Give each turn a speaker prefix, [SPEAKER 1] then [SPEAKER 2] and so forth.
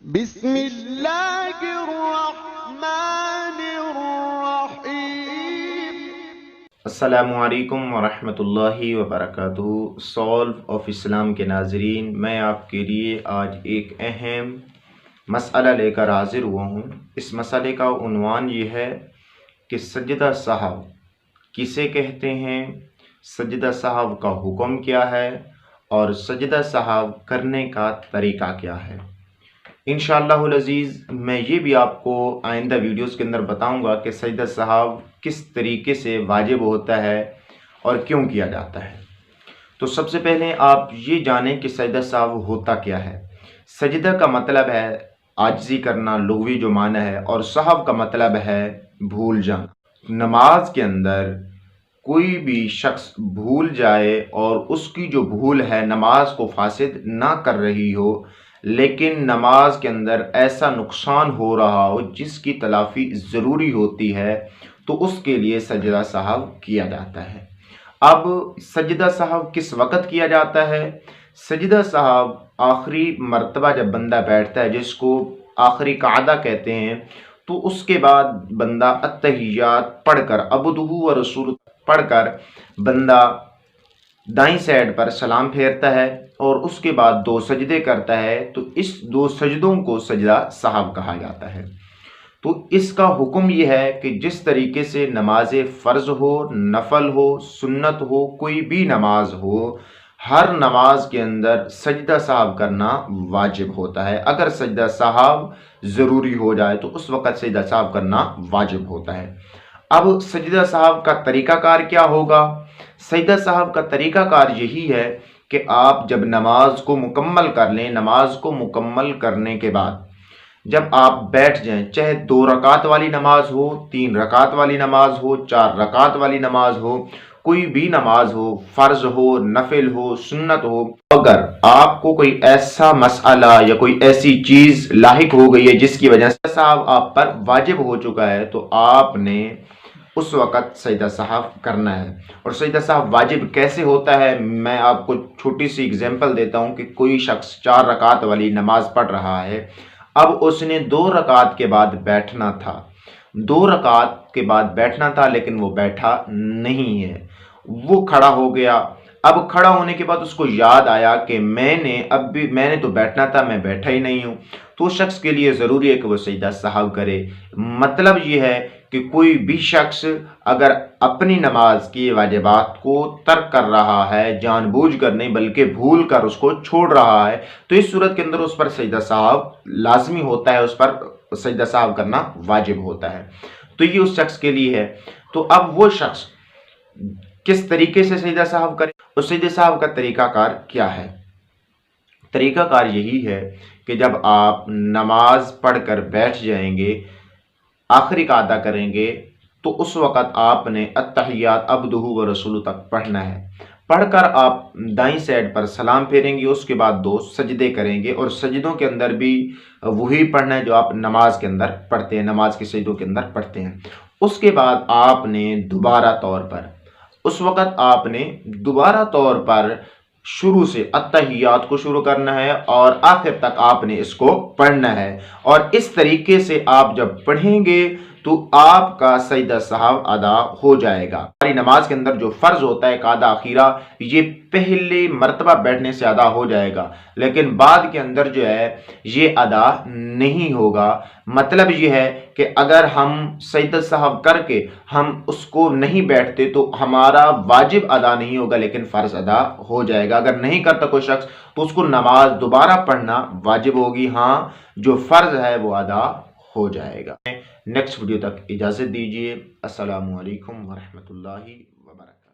[SPEAKER 1] بسم اللہ الرحمن الرحیم۔
[SPEAKER 2] السلام علیکم ورحمۃ اللہ وبرکاتہ۔ سولو آف اسلام کے ناظرین، میں آپ کے لیے آج ایک اہم مسئلہ لے کر حاضر ہوا ہوں۔ اس مسئلے کا عنوان یہ ہے کہ سجدہ سہو کسے کہتے ہیں، سجدہ سہو کا حکم کیا ہے اور سجدہ سہو کرنے کا طریقہ کیا ہے۔ انشاءاللہ العزیز میں یہ بھی آپ کو آئندہ ویڈیوز کے اندر بتاؤں گا کہ سجدہ سہو کس طریقے سے واجب ہوتا ہے اور کیوں کیا جاتا ہے۔ تو سب سے پہلے آپ یہ جانیں کہ سجدہ سہو ہوتا کیا ہے۔ سجدہ کا مطلب ہے عاجزی کرنا، لغوی جو معنی ہے، اور سہو کا مطلب ہے بھول جانا۔ نماز کے اندر کوئی بھی شخص بھول جائے اور اس کی جو بھول ہے نماز کو فاسد نہ کر رہی ہو، لیکن نماز کے اندر ایسا نقصان ہو رہا ہو جس کی تلافی ضروری ہوتی ہے، تو اس کے لیے سجدہ سہو کیا جاتا ہے۔ اب سجدہ سہو کس وقت کیا جاتا ہے؟ سجدہ سہو آخری مرتبہ جب بندہ بیٹھتا ہے، جس کو آخری قعدہ کہتے ہیں، تو اس کے بعد بندہ التحیات پڑھ کر، عبدہ و رسولہ پڑھ کر بندہ دائیں سائڈ پر سلام پھیرتا ہے اور اس کے بعد 2 سجدے کرتا ہے، تو اس 2 سجدوں کو سجدہ سہو کہا جاتا ہے۔ تو اس کا حکم یہ ہے کہ جس طریقے سے نماز فرض ہو، نفل ہو، سنت ہو، کوئی بھی نماز ہو، ہر نماز کے اندر سجدہ سہو کرنا واجب ہوتا ہے۔ اگر سجدہ سہو ضروری ہو جائے تو اس وقت سجدہ سہو کرنا واجب ہوتا ہے۔ اب سجدہ سہو کا طریقہ کار کیا ہوگا؟ سجدہ سہو کا طریقہ کار یہی ہے کہ آپ جب نماز کو مکمل کر لیں، نماز کو مکمل کرنے کے بعد جب آپ بیٹھ جائیں، چاہے 2 رکعت والی نماز ہو، 3 رکعت والی نماز ہو، 4 رکعت والی نماز ہو، کوئی بھی نماز ہو، فرض ہو، نفل ہو، سنت ہو، اگر آپ کو کوئی ایسا مسئلہ یا کوئی ایسی چیز لاحق ہو گئی ہے جس کی وجہ سے سہو آپ پر واجب ہو چکا ہے، تو آپ نے اس وقت سجدہ سہو کرنا ہے۔ اور سجدہ سہو واجب کیسے ہوتا ہے، میں آپ کو چھوٹی سی اگزامپل دیتا ہوں کہ کوئی شخص 4 رکعت والی نماز پڑھ رہا ہے، اب اس نے 2 رکعت کے بعد بیٹھنا تھا، 2 رکعت کے بعد بیٹھنا تھا، لیکن وہ بیٹھا نہیں ہے، وہ کھڑا ہو گیا۔ اب کھڑا ہونے کے بعد اس کو یاد آیا کہ میں نے تو بیٹھنا تھا، میں بیٹھا ہی نہیں ہوں، تو اس شخص کے لیے ضروری ہے کہ وہ سجدہ سہو کرے۔ مطلب یہ ہے کہ کوئی بھی شخص اگر اپنی نماز کی واجبات کو ترک کر رہا ہے، جان بوجھ کر نہیں بلکہ بھول کر اس کو چھوڑ رہا ہے، تو اس صورت کے اندر اس پر سجدہ سہو لازمی ہوتا ہے، اس پر سجدہ سہو کرنا واجب ہوتا ہے۔ تو یہ اس شخص کے لیے ہے۔ تو اب وہ شخص کس طریقے سے سجدہ سہو کرے، اس سجدہ سہو کا طریقہ کار کیا ہے؟ طریقہ کار یہی ہے کہ جب آپ نماز پڑھ کر بیٹھ جائیں گے، آخری قعدہ کریں گے، تو اس وقت آپ نے التحیات عبدہ و رسولہ تک پڑھنا ہے۔ پڑھ کر آپ دائیں سائڈ پر سلام پھیریں گے، اس کے بعد 2 سجدے کریں گے، اور سجدوں کے اندر بھی وہی پڑھنا ہے جو آپ نماز کے اندر پڑھتے ہیں، نماز کے سجدوں کے اندر پڑھتے ہیں۔ اس کے بعد آپ نے دوبارہ طور پر شروع سے التحیات کو شروع کرنا ہے اور آخر تک آپ نے اس کو پڑھنا ہے، اور اس طریقے سے آپ جب پڑھیں گے تو آپ کا سجدہ سہو ادا ہو جائے گا۔ ہماری نماز کے اندر جو فرض ہوتا ہے قعدہ اخیرہ، یہ پہلے مرتبہ بیٹھنے سے ادا ہو جائے گا، لیکن بعد کے اندر جو ہے یہ ادا نہیں ہوگا۔ مطلب یہ ہے کہ اگر ہم سجدہ سہو کر کے ہم اس کو نہیں بیٹھتے تو ہمارا واجب ادا نہیں ہوگا، لیکن فرض ادا ہو جائے گا۔ اگر نہیں کرتا کوئی شخص تو اس کو نماز دوبارہ پڑھنا واجب ہوگی، ہاں جو فرض ہے وہ ادا ہو جائے گا۔ نیکسٹ ویڈیو تک اجازت دیجیے۔ السلام علیکم ورحمۃ اللہ وبرکاتہ۔